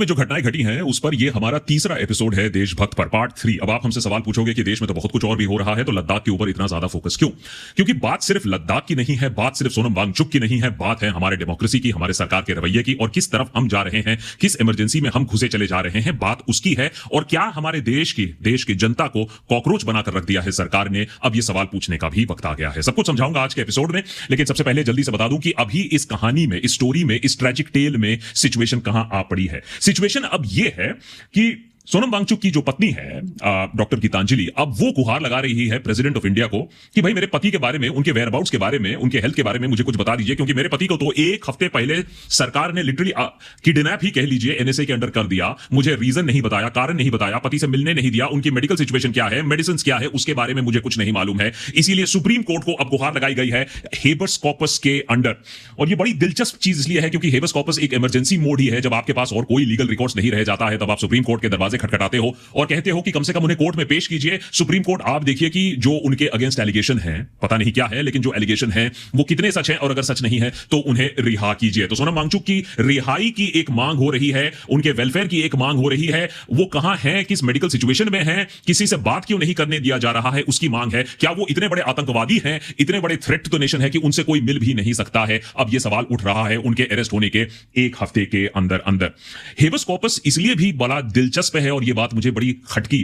में जो घटनाएं घटी हैं उस पर ये हमारा तीसरा एपिसोड है देशभक्त पर पार्ट 3। अब आप हमसे सवाल पूछोगे कि देश में तो बहुत कुछ और भी हो रहा है, तो लद्दाख के ऊपर इतना ज्यादा फोकस क्यों? क्योंकि बात सिर्फ लद्दाख की नहीं है, बात सिर्फ सोनम वांगचुक की नहीं है, बात है हमारे डेमोक्रेसी की, हमारे सरकार के रवैये की, और किस तरफ हम जा रहे हैं, किस इमरजेंसी में हम घुसे चले जा रहे हैं, बात उसकी है। और क्या हमारे देश की जनता को कॉकरोच बनाकर रख दिया है सरकार ने? अब ये सवाल पूछने का भी वक्त आ गया है। सब कुछ समझाऊंगा आज के एपिसोड में, लेकिन सबसे पहले जल्दी से बता दूं कि अभी इस कहानी में, इस स्टोरी में, इस ट्रैजिक टेल में सिचुएशन कहां आ पड़ी है। सिचुएशन अब यह है कि सोनम वांगचुक की जो पत्नी है डॉक्टर गीतांजलि, अब वो गुहार लगा रही है प्रेसिडेंट ऑफ इंडिया को कि भाई मेरे पति के बारे में, उनके वेयरअबाउट्स के बारे में, उनके हेल्थ के बारे में मुझे कुछ बता दीजिए, क्योंकि मेरे पति को तो एक हफ्ते पहले सरकार ने लिटरली किडनैप ही कह लीजिए, एनएसए के अंडर कर दिया। मुझे रीजन नहीं बताया, कारण नहीं बताया, पति से मिलने नहीं दिया, उनकी मेडिकल सिचुएशन क्या है, मेडिसिन क्या है, उसके बारे में मुझे कुछ नहीं मालूम है। इसीलिए सुप्रीम कोर्ट को अब गुहार लगाई गई है हेबस कॉर्पस के अंडर। और ये बड़ी दिलचस्प चीज इसलिए है क्योंकि हेबस कॉर्पस एक इमरजेंसी मोड ही है। जब आपके पास और कोई लीगल रिकॉर्ड्स नहीं रह जाता है, तब आप सुप्रीम कोर्ट के दरवाजे खटखटाते हो और कहते हो कि कम से कम उन्हें कोर्ट में पेश कीजिए। सुप्रीम कोर्ट आप देखिए कि जो उनके अगेंस्ट एलिगेशन है, पता नहीं क्या है, लेकिन जो एलिगेशन है वो कितने सच है, और अगर सच नहीं है तो उन्हें रिहा कीजिए। तो सोनम वांगचुक की रिहाई की एक मांग हो रही है, उनके वेलफेयर की एक मांग हो रही है। वो कहां है, किस मेडिकल सिचुएशन में है, किसी से बात क्यों नहीं करने दिया जा रहा है, उसकी मांग है। क्या वो इतने बड़े आतंकवादी हैं, इतने बड़े थ्रेट टू नेशन है कि उनसे कोई मिल भी नहीं सकता है? अब यह सवाल उठ रहा है उनके अरेस्ट होने के एक हफ्ते के अंदर अंदर। हेबस कॉर्पस इसलिए भी बड़ा दिलचस्प है, और यह बात मुझे बड़ी खटकी,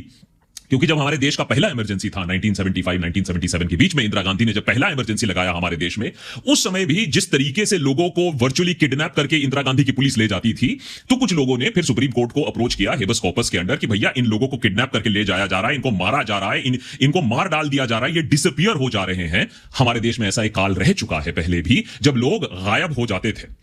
क्योंकि जब हमारे देश का पहला इमरजेंसी था 1975-1977 के बीच में, इंदिरा गांधी ने जब पहला इमरजेंसी लगाया हमारे देश में, उस समय भी जिस तरीके से लोगों को वर्चुअली किडनैप करके इंदिरा गांधी की पुलिस ले जाती थी, तो कुछ लोगों ने फिर सुप्रीम कोर्ट को अप्रोच किया हेबस कॉर्पस के अंडर कि भैया इन लोगों को किडनैप करके ले जाया जा रहा है, इनको मारा जा रहा है, इनको मार डाल दिया जा रहा है, ये डिसअपियर हो जा रहे हैं। हमारे देश में ऐसा एक काल रह चुका है पहले भी, जब लोग गायब हो जाते थे।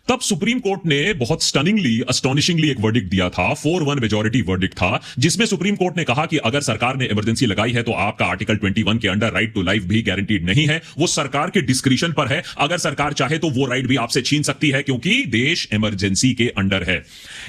तब सुप्रीम कोर्ट ने बहुत स्टनिंगली, अस्टॉनिशिंगली एक वर्डिक्ट दिया था, 4-1 मेजॉरिटी वर्डिक्ट था, जिसमें सुप्रीम कोर्ट ने कहा कि अगर सरकार ने इमरजेंसी लगाई है तो आपका आर्टिकल 21 के अंडर राइट टू लाइफ भी गारंटीड नहीं है। वो सरकार के डिस्क्रिशन पर है। अगर सरकार चाहे तो वो राइट भी आपसे छीन सकती है, क्योंकि देश इमरजेंसी के अंडर है।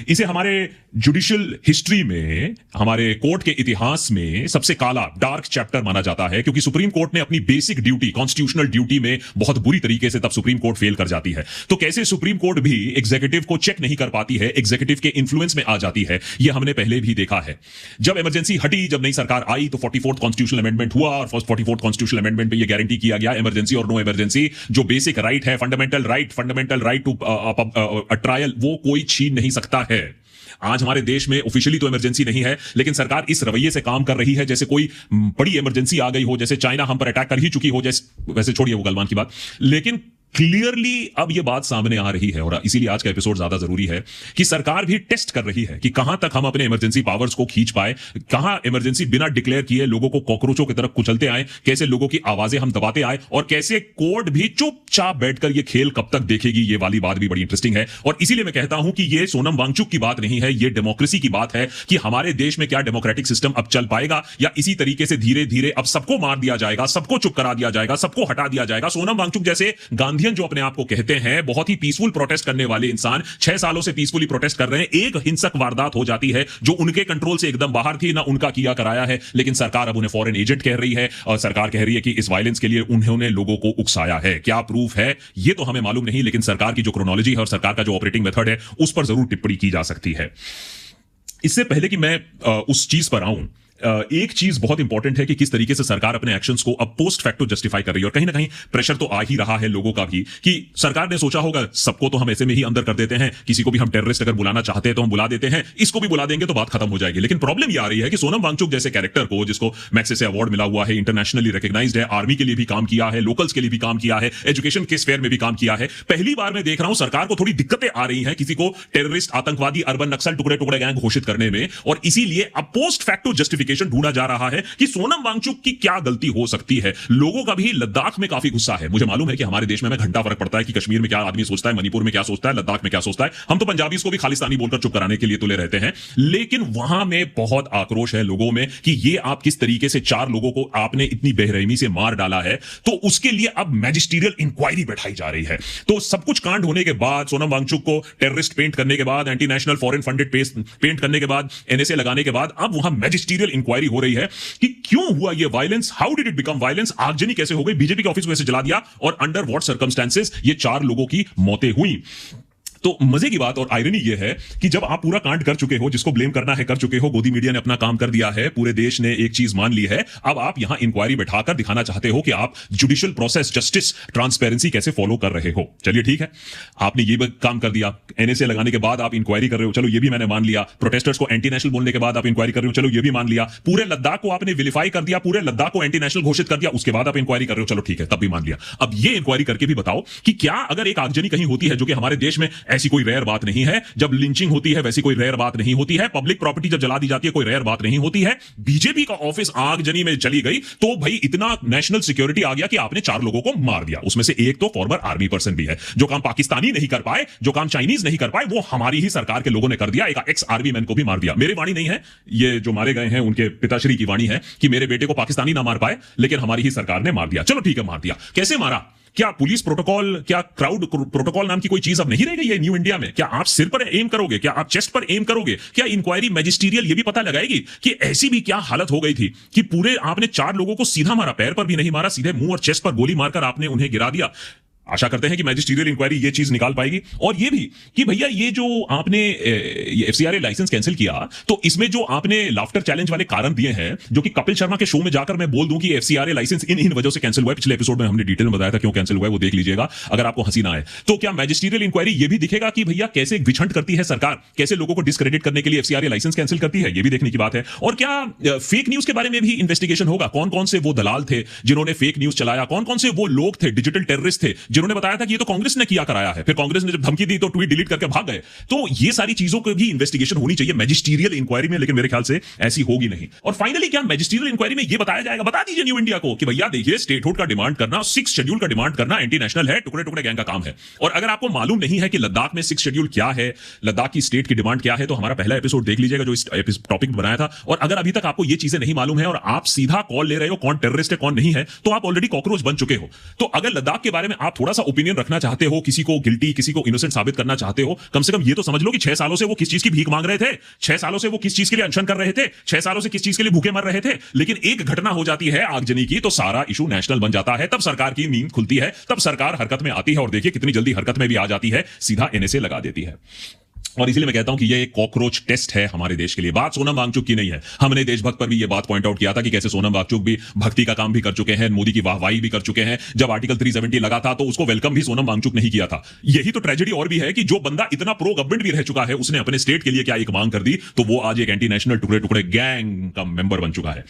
इसे हमारे जुडिशियल हिस्ट्री में, हमारे कोर्ट के इतिहास में सबसे काला, डार्क चैप्टर माना जाता है, क्योंकि सुप्रीम कोर्ट ने अपनी बेसिक ड्यूटी, कॉन्स्टिट्यूशनल ड्यूटी में बहुत बुरी तरीके से तब सुप्रीम कोर्ट फेल कर जाती है। तो कैसे सुप्रीम कोर्ट भी एग्जीक्यूटिव को चेक नहीं कर पाती है, एग्जीक्यूटिव के इन्फ्लुएंस में आ जाती है, यह हमने पहले भी देखा है। जब इमरजेंसी हटी, जब नई सरकार आई, तो 44th कॉन्स्टिट्यूशनल अमेंडमेंट हुआ, और 44th कॉन्स्टिट्यूशनल अमेंडमेंट में यह गारंटी किया गया, इमरजेंसी और नो इमरजेंसी जो बेसिक राइट है, फंडामेंटल राइट टू ट्रायल, वो कोई छीन नहीं सकता है। आज हमारे देश में ऑफिशियली तो इमरजेंसी नहीं है, लेकिन सरकार इस रवैये से काम कर रही है जैसे कोई बड़ी इमरजेंसी आ गई हो, जैसे चाइना हम पर अटैक कर ही चुकी हो, जैसे, वैसे छोड़िए वो गलवान की बात, लेकिन क्लियरली अब यह बात सामने आ रही है, और इसीलिए आज का एपिसोड ज्यादा जरूरी है कि सरकार भी टेस्ट कर रही है कि कहां तक हम अपने इमरजेंसी पावर्स को खींच पाए, कहां इमरजेंसी बिना डिक्लेयर किए लोगों को कॉकरोचों की तरफ कुचलते आए, कैसे लोगों की आवाजें हम दबाते आए, और कैसे कोर्ट भी चुपचाप बैठकर यह खेल कब तक देखेगी। ये वाली बात भी बड़ी इंटरेस्टिंग है, और इसीलिए मैं कहता हूं कि यह सोनम वांगचुक की बात नहीं है, यह डेमोक्रेसी की बात है कि हमारे देश में क्या डेमोक्रेटिक सिस्टम अब चल पाएगा, या इसी तरीके से धीरे धीरे अब सबको मार दिया जाएगा, सबको चुप करा दिया जाएगा, सबको हटा दिया जाएगा। सोनम वांगचुक जैसे गांधीयन जो अपने आप को कहते हैं, बहुत ही पीसफुल प्रोटेस्ट करने वाले इंसान 6 सालों से पीसफुली प्रोटेस्ट कर रहे हैं, एक हिंसक वारदात हो जाती है जो उनके कंट्रोल से एकदम बाहर थी, ना उनका किया कराया है, लेकिन सरकार अब उन्हें फॉरेन एजेंट कह रही है, और सरकार कह रही है कि इस वायलेंस के लिए उन्होंने लोगों को उकसाया है। क्या प्रूफ है ये तो हमें मालूम नहीं, लेकिन सरकार की जो क्रोनोलॉजी है और सरकार का जो ऑपरेटिंग मेथड है उस पर जरूर टिप्पणी की जा सकती है। इससे पहले कि मैं उस चीज पर आऊं, एक चीज बहुत इंपॉर्टेंट है कि किस तरीके से सरकार अपने एक्शंस को अब पोस्ट फैक्टो जस्टिफाई कर रही है, और कहीं ना कहीं प्रेशर तो आ ही रहा है लोगों का भी कि सरकार ने सोचा होगा सबको तो हम ऐसे में ही अंदर कर देते हैं, किसी को भी हम टेररिस्ट अगर बुलाना चाहते हैं तो हम बुला देते हैं, इसको भी बुला देंगे तो बात खत्म हो जाएगी। लेकिन प्रॉब्लम ये आ रही है कि सोनम वांगचुक जैसे कैरेक्टर को, जिसको मैग्सेसे अवार्ड मिला हुआ है, इंटरनेशनली रिकॉग्नाइज्ड है, आर्मी के लिए भी काम किया है, लोकल्स के लिए भी काम किया है, एजुकेशन के स्फेयर में भी काम किया है, पहली बार मैं देख रहा हूं सरकार को थोड़ी दिक्कतें आ रही हैं किसी को टेररिस्ट, आतंकवादी, अर्बन नक्सल, टुकड़े टुकड़े गैंग घोषित करने में, और इसीलिए अब पोस्ट फैक्टो जस्टिफिकेशन ढूंढा जा रहा है कि सोनम वांगचुक की क्या गलती हो सकती है। लोगों का भी लद्दाख में काफी गुस्सा है। मुझे मालूम है कि हमारे देश में घंटा फर्क पड़ता है कि कश्मीर में क्या आदमी सोचता है, मणिपुर में क्या सोचता है, लद्दाख में क्या सोचता है। हम तो पंजाबी को भी खालिस्तानी बोलकर चुप कराने के लिए तुले रहते हैं, लेकिन वहां में बहुत आक्रोश है लोगों में कि ये आप किस तरीके से 4 लोगों को आपने इतनी बेरहमी से मार डाला है। तो उसके लिए अब मैजिस्ट्रियल इंक्वायरी बैठाई जा रही है। तो सब कुछ कांड होने के बाद, सोनम वांगचुक को टेररिस्ट पेंट करने के बाद, anti national foreign funded paint करने के बाद, एनएसए लगाने के बाद, अब वहां मैजिस्ट्रियल इंक्वायरी हो रही है कि क्यों हुआ ये violence, how did it become violence, आगजनी कैसे हो गई, बीजेपी के ऑफिस में से जला दिया, और अंडर व्हाट सर्कमस्टेंसेस ये 4 लोगों की मौतें हुई। तो मजे की बात और आयरनी ये है कि जब आप पूरा कांड कर चुके हो, जिसको ब्लेम करना है कर चुके हो, गोदी मीडिया ने अपना काम कर दिया है, पूरे देश ने एक चीज मान ली है, अब आप यहां इंक्वायरी बैठाकर दिखाना चाहते हो कि आप जुडिशियल प्रोसेस, जस्टिस, ट्रांसपेरेंसी कैसे फॉलो कर रहे हो। चलिए ठीक है, आपने ये भी काम कर दिया, एनएसए लगाने के बाद आप इंक्वायरी कर रहे हो, चलो ये भी मैंने मान लिया। प्रोटेस्टर्स को एंटी नेशनल बोलने के बाद आप इंक्वायरी कर रहे हो, चलो ये भी मान लिया। पूरे लद्दाख को आपने विलिफाई कर दिया, पूरे लद्दाख को एंटी नेशनल घोषित कर दिया, उसके बाद आप इंक्वायरी कर रहे हो, चलो ठीक है, तब भी मान लिया। अब ये इंक्वायरी करके भी बताओ कि क्या अगर एक आगजनी कहीं होती है, जो कि हमारे देश में ऐसी कोई रेयर बात नहीं है, जब लिंचिंग होती है वैसी कोई रेयर बात नहीं होती है, पब्लिक प्रॉपर्टी जब जला दी जाती है कोई रेयर बात नहीं होती है, बीजेपी का ऑफिस आगजनी में चली गई तो भाई इतना नेशनल सिक्योरिटी आ गया कि आपने 4 लोगों को मार दिया, उसमें से एक तो फॉर्मर आर्मी पर्सन भी है। जो काम पाकिस्तानी नहीं कर पाए, जो काम चाइनीज नहीं कर पाए, वो हमारी ही सरकार के लोगों ने कर दिया। एक एक्स आर्मी मैन को भी मार दिया। मेरी वाणी नहीं है, ये जो मारे गए हैं उनके पिताश्री की वाणी है कि मेरे बेटे को पाकिस्तानी ना मार पाए, लेकिन हमारी ही सरकार ने मार दिया। चलो ठीक है, मार दिया। कैसे मारा? क्या पुलिस प्रोटोकॉल, क्या क्राउड प्रोटोकॉल नाम की कोई चीज अब नहीं रह गई है न्यू इंडिया में? क्या आप सिर पर एम करोगे? क्या आप चेस्ट पर एम करोगे? क्या इंक्वायरी मैजिस्ट्रियल ये भी पता लगाएगी कि ऐसी भी क्या हालत हो गई थी कि पूरे आपने 4 लोगों को सीधा मारा, पैर पर भी नहीं मारा, सीधे मुंह और चेस्ट पर गोली मारकर आपने उन्हें गिरा दिया। आशा करते हैं कि मैजिस्ट्रियल इंक्वायरी ये चीज निकाल पाएगी। और ये भी कि भैया ये जो आपने एफसीआरए लाइसेंस कैंसिल किया, तो इसमें जो आपने लाफ्टर चैलेंज वाले कारण दिए हैं, जो कि कपिल शर्मा के शो में जाकर मैं बोल दूं कि एफसीआरए लाइसेंस इन वजह से कैंसिल हुआ है। पिछले एपिसोड में हमने डिटेल में बताया था क्यों कैंसिल हुआ है, वो देख लीजिएगा अगर आपको हंसी ना आए। तो क्या मैजिस्ट्रियल इंक्वायरी ये भी दिखेगा कि भैया कैसे विछंट करती है सरकार, कैसे लोगों को डिस्क्रेडिट करने के लिए एफसीआरए लाइसेंस कैंसिल करती है, ये भी देखने की बात है। और क्या फेक न्यूज के बारे में भी इन्वेस्टिगेशन होगा? कौन कौन से वो दलाल थे जिन्होंने फेक न्यूज चलाया, कौन कौन से वो लोग थे, डिजिटल टेररिस्ट थे, जिन्होंने बताया था कि ये तो कांग्रेस ने किया कराया है, फिर कांग्रेस ने जब धमकी दी तो ट्वीट डिलीट करके भाग गए। तो ये सारी चीजों की भी इन्वेस्टिगेशन होनी चाहिए मैजिस्ट्रियल इंक्वायरी में, लेकिन मेरे ख्याल से ऐसी होगी नहीं। और फाइनली क्या मैजिस्ट्रियल इंक्वायरी में ये बताया जाएगा, बता दीजिए न्यू इंडिया को कि भैया देखिए, स्टेटहुड का डिमांड करना, 6 शेड्यूल का डिमांड करना एंटी नेशनल है, टुकड़े टुकड़े गैंग का काम है। और अगर आपको मालूम नहीं है कि लद्दाख में 6 शेड्यूल क्या है, लद्दाख की स्टेट की डिमांड क्या है, तो हमारा पहला एपिसोड देख लीजिएगा जो इस टॉपिक बनाया था। और अगर अभी तक आपको ये चीजें नहीं मालूम है और आप सीधा कॉल ले रहे हो कौन टेररिस्ट है कौन नहीं है, तो आप ऑलरेडी कॉकरोच बन चुके हो। तो अगर लद्दाख के बारे में आप थोड़ा सा ओपिनियन रखना चाहते हो, किसी को गिल्टी किसी को इनोसेंट साबित करना चाहते हो, कम से कम ये तो समझ लो कि 6 सालों से वो किस चीज की भीख मांग रहे थे, 6 सालों से वो किस चीज के लिए अनशन कर रहे थे, 6 सालों से किस चीज के लिए भूखे मर रहे थे। लेकिन एक घटना हो जाती है आगजनी की तो सारा इशू नेशनल बन जाता है, तब सरकार की नींद खुलती है, तब सरकार हरकत में आती है। और देखिए कितनी जल्दी हरकत में भी आ जाती है, सीधा एनएसए लगा देती है। और इसलिए मैं कहता हूं कि ये एक कॉकरोच टेस्ट है हमारे देश के लिए। बात सोनम वांगचुक की नहीं है, हमने देशभक्त पर भी ये बात पॉइंट आउट किया था कि कैसे सोनम वांगचुक भी भक्ति का काम भी कर चुके हैं, मोदी की वाहवाही भी कर चुके हैं। जब आर्टिकल 370 लगा था तो उसको वेलकम भी सोनम वांगचुक नहीं किया था। यही तो ट्रेजेडी और भी है कि जो बंदा इतना प्रो गवर्नमेंट भी रह चुका है, उसने अपने स्टेट के लिए क्या एक मांग कर दी, तो वो आज एक एंटी नेशनल टुकड़े टुकड़े गैंग का मेंबर बन चुका है।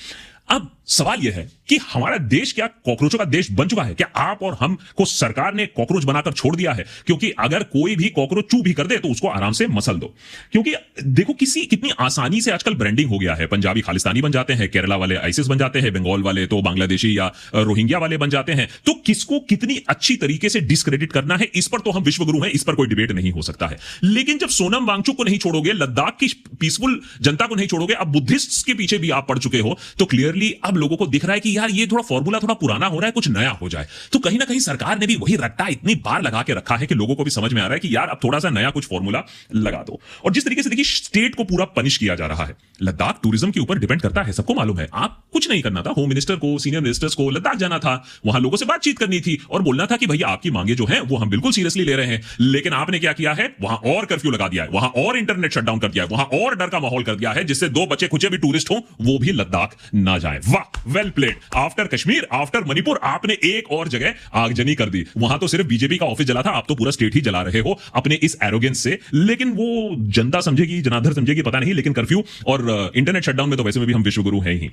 अब सवाल यह है कि हमारा देश क्या कॉकरोचों का देश बन चुका है? क्या आप और हम को सरकार ने कॉकरोच बनाकर छोड़ दिया है? क्योंकि अगर कोई भी कॉकरोच चू भी कर दे तो उसको आराम से मसल दो। क्योंकि देखो कितनी आसानी से आजकल ब्रांडिंग हो गया है। पंजाबी खालिस्तानी बन जाते हैं, केरला वाले आइसिस बन जाते हैं, बंगाल वाले तो बांग्लादेशी या रोहिंग्या वाले बन जाते हैं। तो किसको कितनी अच्छी तरीके से डिस्क्रेडिट करना है, इस पर तो हम विश्वगुरु हैं, इस पर कोई डिबेट नहीं हो सकता है। लेकिन जब सोनम वांगचुक को नहीं छोड़ोगे, लद्दाख की पीसफुल जनता को नहीं छोड़ोगे, अब बुद्धिस्ट के पीछे भी आप पड़ चुके हो, तो क्लियरली अब लोगों को दिख रहा है कि यार ये थोड़ा फॉर्मूला थोड़ा पुराना हो रहा है, कुछ नया हो जाए। तो कहीं ना कहीं सरकार ने भी वही रट्टा इतनी बार लगा के रखा है कि लोगों को भी समझ में आ रहा है कि यार अब थोड़ा सा नया कुछ फॉर्मूला लगा दो। और जिस तरीके से देखिए स्टेट को पूरा पनिश किया जा रहा है, लद्दाख टूरिज्म के ऊपर डिपेंड करता है, सबको मालूम है। आप कुछ नहीं करना था, होम मिनिस्टर को, सीनियर मिनिस्टर्स को लद्दाख जाना था, वहां लोगों से बातचीत करनी थी और बोलना था कि भैया आपकी मांगे जो है वो हम बिल्कुल सीरियसली ले रहे हैं। लेकिन आपने क्या किया है, वहां और कर्फ्यू लगा दिया है, वहां और इंटरनेट शटडाउन कर दिया है, वहां और डर का माहौल कर दिया है, जिससे 2 बच्चे खुचे भी टूरिस्ट हो वो भी लद्दाख ना जाए। वाह, well played. After Kashmir, after Manipur, आपने एक और जगह आगजनी कर दी। वहां तो सिर्फ बीजेपी का ऑफिस जला था, आप तो पूरा स्टेट ही जला रहे हो अपने इस एरोगेंस से। लेकिन वो जनता समझेगी, जनार्दन समझेगी, पता नहीं। लेकिन कर्फ्यू और इंटरनेट शटडाउन में तो वैसे में भी हम विश्वगुरु हैं ही।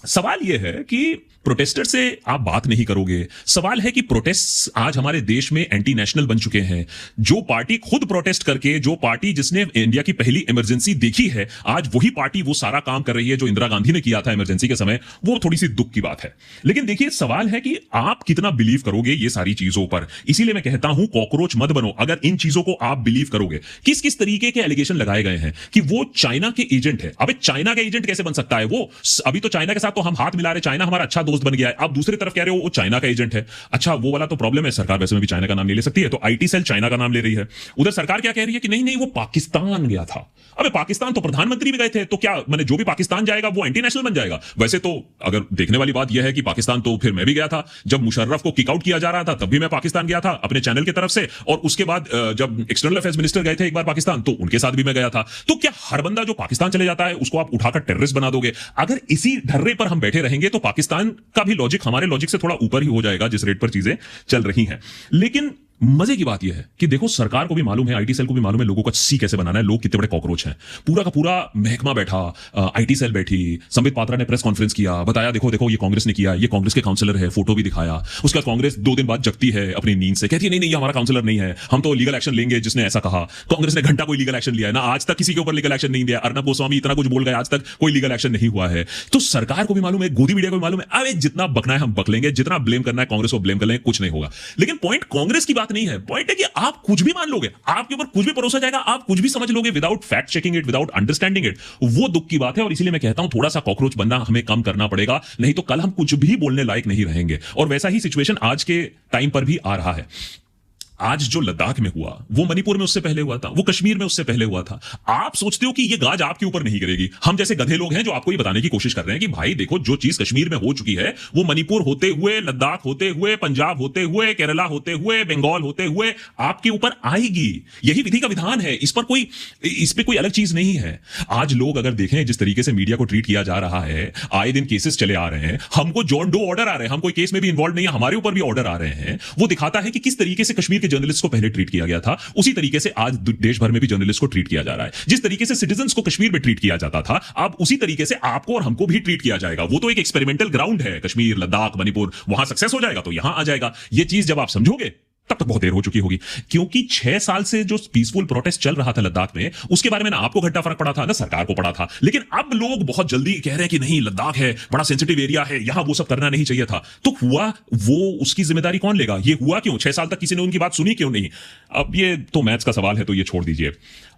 सवाल यह है कि प्रोटेस्टर से आप बात नहीं करोगे। सवाल है कि प्रोटेस्ट आज हमारे देश में एंटी नेशनल बन चुके हैं। जो पार्टी खुद प्रोटेस्ट करके, जो पार्टी जिसने इंडिया की पहली इमरजेंसी देखी है, आज वही पार्टी वो सारा काम कर रही है जो इंदिरा गांधी ने किया था इमरजेंसी के समय। वो थोड़ी सी दुख की बात है। लेकिन देखिए सवाल है कि आप कितना बिलीव करोगे ये सारी चीजों पर। इसीलिए मैं कहता हूं कॉकरोच मत बनो। अगर इन चीजों को आप बिलीव करोगे, किस किस तरीके के एलिगेशन लगाए गए हैं कि वो चाइना के एजेंट है। अबे चाइना के एजेंट कैसे बन सकता है वो? अभी तो चाइना के साथ तो हम हाथ मिला रहे, चाइना हमारा अच्छा दोस्त बन गया है, आप दूसरी तरफ कह रहे हो वो चाइना का एजेंट है। अच्छा, वो वाला तो प्रॉब्लम है, सरकार वैसे में भी चाइना का नाम नहीं ले सकती है, तो आईटी सेल चाइना का नाम ले रही है। उधर सरकार क्या कह रही है कि नहीं नहीं वो पाकिस्तान गया था। अबे पाकिस्तान तो प्रधानमंत्री भी गए थे, तो क्या मैंने जो भी पाकिस्तान जाएगा वो एंटी नेशनल बन जाएगा? वैसे तो अगर देखने वाली बात यह है कि पाकिस्तान तो फिर मैं भी गया था, जब मुशर्रफ को किक आउट किया जा रहा था तब भी मैं पाकिस्तान गया था अपने चैनल की तरफ से, और उसके बाद जब एक्सटर्नल अफेयर्स मिनिस्टर गए थे एक बार पाकिस्तान, तो उनके साथ भी मैं गया था। तो क्या हर बंदा जो पाकिस्तान चले जाता है उसको आप उठाकर टेररिस्ट बना दोगे? अगर इसी ढर्रे पर हम बैठे रहेंगे तो पाकिस्तान का भी लॉजिक हमारे लॉजिक से थोड़ा ऊपर ही हो जाएगा जिस रेट पर चीजें चल रही हैं। लेकिन मजे की बात यह है कि देखो सरकार को भी मालूम है, आईटी सेल को भी मालूम है लोगों का सी कैसे बनाना है, लोग कितने बड़े कॉकरोच हैं। पूरा का पूरा महकमा बैठा, आईटी सेल बैठी, संबित पात्रा ने प्रेस कॉन्फ्रेंस किया, बताया देखो देखो ये कांग्रेस ने किया, ये कांग्रेस के काउंसलर है, फोटो भी दिखाया। उसके बाद कांग्रेस 2 दिन बाद जगती है अपनी नींद से, कहती है नहीं नहीं ये हमारा काउंसलर नहीं है, हम तो लीगल एक्शन लेंगे जिसने ऐसा कहा। कांग्रेस ने घंटा कोई लीगल एक्शन लिया है ना, आज तक किसी के ऊपर लीगल एक्शन नहीं दिया। अर्नब गोस्वामी इतना कुछ बोल गए, आज तक कोई लीगल एक्शन नहीं हुआ है। तो सरकार को भी मालूम है, गोदी मीडिया को भी मालूम है, अरे जितना बकना है हम बक लेंगे, जितना ब्लेम करना है कांग्रेस को ब्लेम कर लेंगे, कुछ नहीं होगा। लेकिन पॉइंट कांग्रेस की बात नहीं है, पॉइंट है कि आप कुछ भी मान लोगे, आपके ऊपर कुछ भी परोसा जाएगा, आप कुछ भी समझ लोगे without fact checking it, without understanding it. वो दुख की बात है और इसीलिए मैं कहता हूं थोड़ा सा कॉकरोच बनना हमें कम करना पड़ेगा, नहीं तो कल हम कुछ भी बोलने लायक नहीं रहेंगे। और वैसा ही सिचुएशन आज के टाइम पर भी आ रहा है। आज जो लद्दाख में हुआ वो मणिपुर में उससे पहले हुआ था, वो कश्मीर में उससे पहले हुआ था। आप सोचते हो कि ये गाज आपके ऊपर नहीं गिरेगी। हम जैसे गधे लोग हैं जो आपको ये बताने की कोशिश कर रहे हैं कि भाई देखो जो चीज कश्मीर में हो चुकी है वो मणिपुर होते हुए, लद्दाख होते हुए, पंजाब होते हुए, केरला होते हुए, बंगाल होते हुए आपके ऊपर आएगी। यही विधि का विधान है, इस पे कोई अलग चीज नहीं है। आज लोग अगर देखें जिस तरीके से मीडिया को ट्रीट किया जा रहा है, आए दिन केसेस चले आ रहे हैं, हमको जॉन डो ऑर्डर आ रहे हैं, हम कोई केस में भी इन्वॉल्व नहीं है, हमारे ऊपर भी ऑर्डर आ रहे हैं। वो दिखाता है कि किस तरीके से कश्मीर के जर्नलिस्ट को पहले ट्रीट किया गया था, उसी तरीके से आज देश भर में भी जर्नलिस्ट को ट्रीट किया जा रहा है। जिस तरीके से सिटीजंस को कश्मीर में ट्रीट किया जाता था, अब उसी तरीके से आपको और हमको भी ट्रीट किया जाएगा। वो तो एक एक्सपेरिमेंटल ग्राउंड है, कश्मीर, लद्दाख, मणिपुर, वहां सक्सेस हो जाएगा तो यहां आ जाएगा। ये चीज जब आप समझोगे तब तक बहुत देर हो चुकी होगी, क्योंकि 6 साल से जो पीसफुल प्रोटेस्ट चल रहा था लद्दाख में, उसके बारे में ना आपको घंटा फर्क पड़ा था ना सरकार को पड़ा था। लेकिन अब लोग बहुत जल्दी कह रहे हैं कि नहीं लद्दाख है, बड़ा सेंसिटिव एरिया है, यहां वो सब करना नहीं चाहिए था। तो हुआ वो, उसकी जिम्मेदारी कौन लेगा? ये हुआ क्यों? 6 साल तक किसी ने उनकी बात सुनी क्यों नहीं? अब ये तो मैथ्स का सवाल है, तो ये छोड़ दीजिए।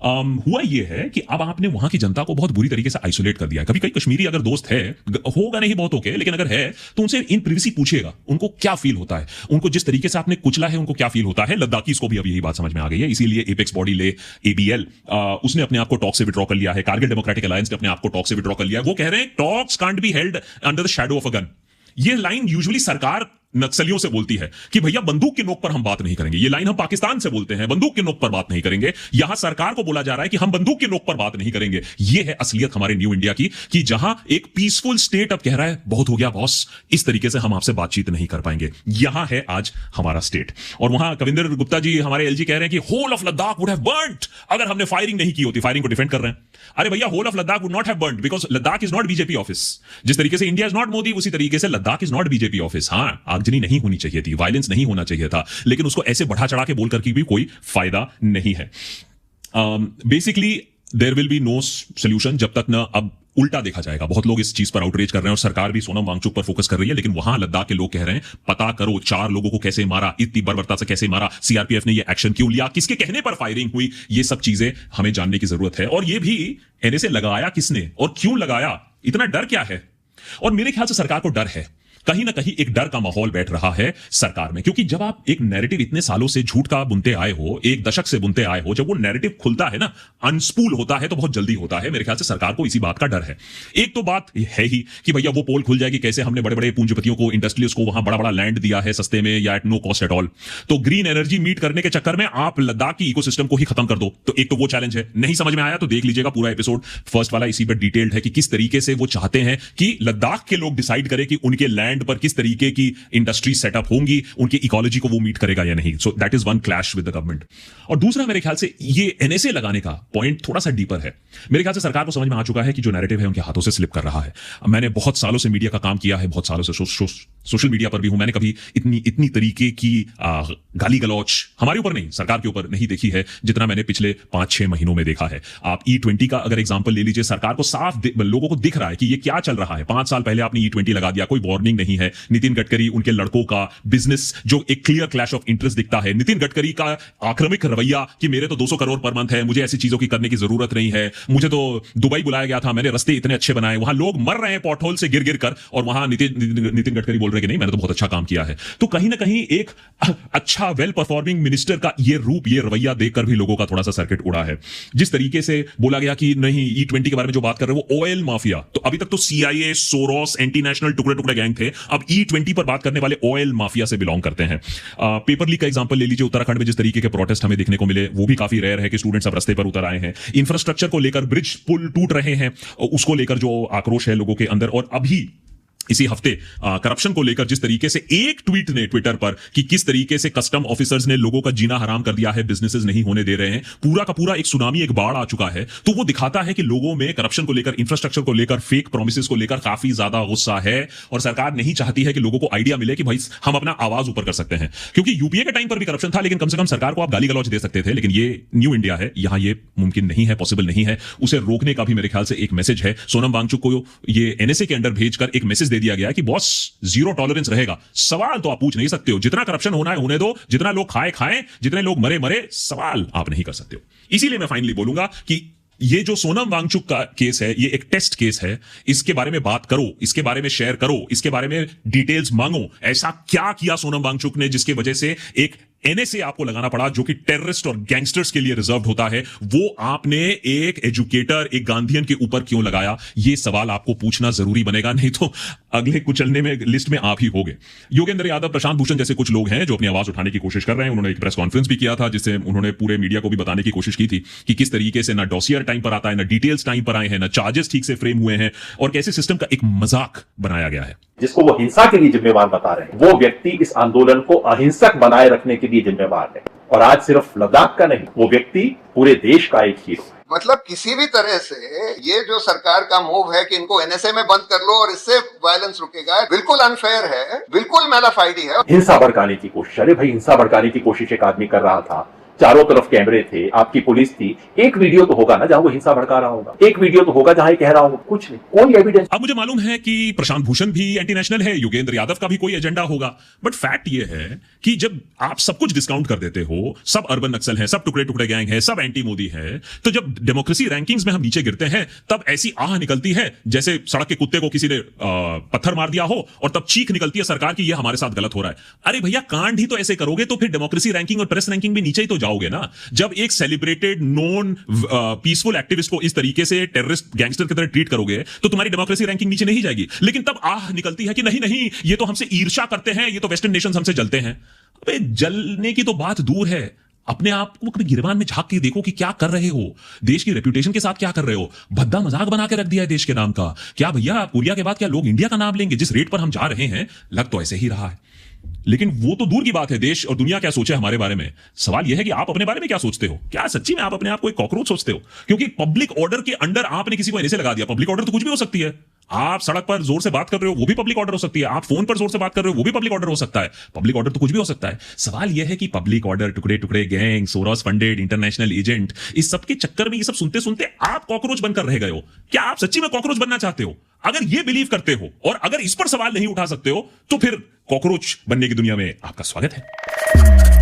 हुआ ये है कि अब आपने वहां की जनता को बहुत बुरी तरीके से आइसोलेट कर दिया है। कभी कभी कश्मीरी अगर दोस्त है, होगा नहीं बहुत ओके, लेकिन अगर है तो उनसे इन प्रिवेसी पूछिएगा, उनको क्या फील होता है, उनको जिस तरीके से आपने कुचला है उनको क्या फील होता है। लद्दाखीज को भी अब यही बात समझ में आ गई है, इसीलिए एपेक्स बॉडी ले एबीएल उसने अपने आप को टॉक से विड्रॉ कर लिया है, कारगिल डेमोक्रेटिक अलायंस ने अपने आप को टॉक से विड्रॉ कर लिया है। वो कह रहे हैं talks can't be held under the shadow of a gun. ये लाइन यूजुअली सरकार नक्सलियों से बोलती है कि भैया बंदूक की नोक पर हम बात नहीं करेंगे। ये लाइन हम पाकिस्तान से बोलते हैं, बंदूक की नोक पर बात नहीं करेंगे। यहां सरकार को बोला जा रहा है कि हम बंदूक की नोक पर बात नहीं करेंगे। ये है असलियत हमारे न्यू इंडिया की, कि जहां एक पीसफुल स्टेट अब कह रहा है बहुत हो गया बॉस, इस तरीके से हम आपसे बातचीत नहीं कर पाएंगे। यहां है आज हमारा स्टेट। और वहां कविंदर गुप्ता जी हमारे एलजी कह रहे हैं कि whole of Ladakh would have burned अगर हमने फायरिंग नहीं की होती। फायरिंग को डिफेंड कर रहे हैं। अरे भैया whole of Ladakh would not have burned because Ladakh is not BJP office. जिस तरीके से इंडिया इज नॉट मोदी, उसी तरीके से Ladakh is not BJP office. हां, आगजनी नहीं होनी चाहिए थी, वायलेंस नहीं होना चाहिए था, लेकिन उसको ऐसे बढ़ा चढ़ा के बोल करके भी कोई फायदा नहीं है। Basically there will be no solution जब तक ना अब उल्टा देखा जाएगा। बहुत लोग इस चीज पर आउटरीच कर रहे हैं और सरकार भी सोनम वांगचुक पर फोकस कर रही है, लेकिन वहां लद्दाख के लोग कह रहे हैं पता करो 4 लोगों को कैसे मारा, इतनी बर्बरता से कैसे मारा, सीआरपीएफ ने ये एक्शन क्यों लिया, किसके कहने पर फायरिंग हुई, ये सब चीजें हमें जानने की जरूरत है। और ये भी एनएसए लगाया किसने और क्यों लगाया, इतना डर क्या है? और मेरे ख्याल से सरकार को डर है, कहीं ना कहीं एक डर का माहौल बैठ रहा है सरकार में, क्योंकि जब आप एक नैरेटिव इतने सालों से झूठ का बुनते आए हो, 1 दशक से बुनते आए हो, जब वो नैरेटिव खुलता है ना, अनस्पूल होता है तो बहुत जल्दी होता है। मेरे ख्याल से सरकार को इसी बात का डर है। एक तो बात है ही कि भैया वो पोल खुल जाएगी कैसे, हमने बड़े बड़े पूंजीपतियों को, इंडस्ट्रियल्स को वहां बड़ा बड़ा लैंड दिया है सस्ते में या at no cost at all, तो ग्रीन एनर्जी मीट करने के चक्कर में आप लद्दाख की इकोसिस्टम को ही खत्म कर दो। तो एक तो वो चैलेंज है, नहीं समझ में आया तो देख लीजिएगा पूरा एपिसोड, फर्स्ट वाला इसी पर डिटेल्ड है कि किस तरीके से वो चाहते हैं कि लद्दाख के लोग डिसाइड करें कि उनके लैंड पर किस तरीके की इंडस्ट्री सेटअप होंगी, उनकी इकोलॉजी को वो मीट करेगा या नहीं। So that is one clash with the government. और दूसरा मेरे ख्याल से ये एनएसए लगाने का पॉइंट थोड़ा सा डीपर है। मेरे ख्याल से सरकार को समझ में आ चुका है कि जो नैरेटिव है उनके हाथों से स्लिप कर रहा है। मैंने बहुत सालों से मीडिया का काम किया है, बहुत सालों से सोशल मीडिया पर भी हूं, मैंने कभी इतनी तरीके की गाली गलौच हमारे ऊपर नहीं, सरकार के ऊपर नहीं देखी है जितना मैंने पिछले 5-6 महीनों में देखा है। आप E20 का अगर एग्जांपल ले लीजिए, सरकार को साफ लोगों को दिख रहा है कि ये क्या चल रहा है। 5 साल पहले आपने E20 लगा दिया, कोई वार्निंग नहीं है। नितिन गडकरी, उनके लड़कों का बिजनेस जो एक क्लियर क्लैश ऑफ इंटरेस्ट दिखता है। नितिन गडकरी का आक्रामक रवैया कि मेरे तो 200 करोड़ पर मंथ है, मुझे ऐसी चीजों की करने की जरूरत नहीं है, मुझे तो दुबई बुलाया गया था, मैंने रास्ते इतने अच्छे बनाए, वहां लोग मर रहे हैं पॉटहोल से गिर गिर कर, और वहां नितिन गडकरी बोल रहे कि नहीं मैंने तो बहुत अच्छा काम किया है। तो कहीं ना कहीं एक अच्छा वेल परफॉर्मिंग मिनिस्टर का ये रूप, ये रवैया देखकर भी लोगों का थोड़ा सा सर्किट उड़ा है। जिस तरीके से बोला गया कि नहीं E20 के बारे में जो बात कर रहे हो वो ऑयल माफिया, तो अभी तक तो CIA, सोरोस, एंटी नेशनल टुकड़े टुकड़े गैंग थे, अब E20 पर बात करने वाले ऑयल माफिया से बिलोंग करते हैं। पेपर लीक का एग्जांपल ले लीजिए, उत्तराखंड में जिस तरीके के प्रोटेस्ट हमें देखने को मिले वो भी काफी रेयर है कि स्टूडेंट्स अब रास्ते पर उतर आए हैं। इंफ्रास्ट्रक्चर को लेकर ब्रिज पुल टूट रहे हैं, उसको लेकर जो आक्रोश है लोगों के अंदर। और अभी इसी हफ्ते करप्शन को लेकर जिस तरीके से एक ट्वीट ने ट्विटर पर कि किस तरीके से कस्टम ऑफिसर्स ने लोगों का जीना हराम कर दिया है, बिजनेसेस नहीं होने दे रहे हैं, पूरा का पूरा एक सुनामी, एक बाढ़ आ चुका है। तो वो दिखाता है कि लोगों में करप्शन को लेकर, इंफ्रास्ट्रक्चर को लेकर, फेक प्रोमिसेस को लेकर काफी ज्यादा गुस्सा है, और सरकार नहीं चाहती है कि लोगों को आइडिया मिले कि भाई हम अपना आवाज ऊपर कर सकते हैं। क्योंकि यूपीए के टाइम पर भी करप्शन था, लेकिन कम से कम सरकार को आप गाली गलौज दे सकते थे, लेकिन ये न्यू इंडिया है, यहां ये मुमकिन नहीं है, पॉसिबल नहीं है। उसे रोकने का भी मेरे ख्याल से एक मैसेज है। सोनम वांगचुक को ये NSA के अंडर भेजकर एक मैसेज दे दिया गया है कि बॉस जीरो टॉलरेंस रहेगा। सवाल तो आप पूछ नहीं सकते हो, जितना करप्शन होना है होने दो, जितना लोग खाए खाएं, जितने लोग मरे मरे, सवाल आप नहीं कर सकते हो। इसीलिए मैं फाइनली बोलूंगा कि ये जो सोनम वांगचुक का केस है, ये एक टेस्ट केस है। इसके बारे में बात करो, इसके बारे में शेयर करो, इसके बारे में डिटेल्स मांगो। ऐसा क्या किया सोनम वांगचुक ने जिसके वजह से एक NSA आपको लगाना पड़ा, जो कि टेररिस्ट और गैंगस्टर्स के लिए रिजर्व होता है, वो आपने एक एजुकेटर, एक गांधीयन के ऊपर क्यों लगाया? ये सवाल आपको पूछना जरूरी बनेगा, नहीं तो अगले कुचलने में लिस्ट में आप ही होगे। योगेंद्र यादव, प्रशांत भूषण जैसे कुछ लोग हैं जो अपनी आवाज उठाने की कोशिश कर रहे हैं। उन्होंने एक प्रेस कॉन्फ्रेंस भी किया था जिससे उन्होंने पूरे मीडिया को भी बताने की कोशिश की थी कि किस तरीके से ना डॉसियर टाइम पर आता है, ना डिटेल्स टाइम पर आए हैं, ना चार्जेस ठीक से फ्रेम हुए हैं, और कैसे सिस्टम का एक मजाक बनाया गया है। जिसको वो हिंसा के लिए जिम्मेवार बता रहे हैं, वो व्यक्ति इस आंदोलन को अहिंसक बनाए रखने के लिए जिम्मेवार है। और आज सिर्फ लद्दाख का नहीं, वो व्यक्ति पूरे देश का एक हीरो है। मतलब किसी भी तरह से ये जो सरकार का मूव है कि इनको NSA में बंद कर लो और इससे वायलेंस रुकेगा, बिल्कुल अनफेयर है, बिल्कुल मैलाफाइडी है। हिंसा भड़काने की कोशिश, अरे भाई हिंसा भड़काने की कोशिश एक आदमी कर रहा था, चारों तरफ कैमरे थे, आपकी पुलिस थी, एक वीडियो तो होगा ना जहां वो हिंसा भड़का रहा होगा, एक वीडियो तो होगा जहां ये कह रहा होगा, कुछ नहीं, कोई एविडेंस। अब मुझे मालूम है कि प्रशांत भूषण भी एंटी नेशनल है, योगेंद्र यादव का भी कोई एजेंडा होगा, बट फैक्ट ये है कि जब आप सब कुछ डिस्काउंट कर देते हो, सब अर्बन नक्सल है, सब टुकड़े टुकड़े गैंग है, सब एंटी मोदी है, तो जब डेमोक्रेसी रैंकिंग्स में हम नीचे गिरते हैं, तब ऐसी आह निकलती है जैसे सड़क के कुत्ते को किसी ने पत्थर मार दिया हो, और तब चीख निकलती है सरकार की ये हमारे साथ गलत हो रहा है। अरे भैया, कांड ही तो ऐसे करोगे तो फिर डेमोक्रेसी रैंकिंग और प्रेस रैंकिंग भी नीचे ही तो जाओगे ना। जब एक सेलिब्रेटेड नॉन पीसफुल एक्टिविस्ट को इस तरीके से टेररिस्ट गैंगस्टर की तरह ट्रीट करोगे तो तुम्हारी डेमोक्रेसी रैंकिंग नीचे नहीं जाएगी। लेकिन तब आह निकलती है कि नहीं नहीं, ये तो हमसे ईर्ष्या करते हैं, ये तो वेस्टर्न नेशंस हमसे जलते हैं। अबे जलने की तो बात दूर है, अपने आप को अपने गिरबान में झांक के देखो कि क्या कर रहे हो, देश की रेपुटेशन के साथ क्या कर रहे हो। भद्दा मजाक बना के रख दिया है देश के नाम का। क्या भैया, कोरिया के बाद क्या लोग इंडिया का नाम लेंगे? जिस रेट पर हम जा रहे हैं, लग तो ऐसे ही रहा है। लेकिन वो तो दूर की बात है, देश और दुनिया क्या सोचे हमारे बारे में। सवाल यह है कि आप अपने बारे में क्या सोचते हो? क्या सच्ची में आप अपने आप को एक कॉकरोच सोचते हो? क्योंकि पब्लिक ऑर्डर के अंडर आपने किसी को NSA लगा दिया। पब्लिक ऑर्डर तो कुछ भी हो सकती है। आप सड़क पर जोर से बात कर रहे हो, वो भी पब्लिक ऑर्डर हो सकती है। आप फोन पर जोर से बात कर रहे हो, वो भी पब्लिक ऑर्डर हो सकता है। पब्लिक ऑर्डर तो कुछ भी हो सकता है। सवाल यह है कि पब्लिक ऑर्डर, टुकड़े टुकड़े gang, Soros funded international agent, इस सब के चक्कर में ये सब सुनते सुनते आप कॉकरोच बनकर रह गए हो। क्या आप सच्ची में कॉकरोच बनना चाहते हो? अगर ये बिलीव करते हो और अगर इस पर सवाल नहीं उठा सकते हो, तो फिर कॉकरोच बनने की दुनिया में आपका स्वागत है।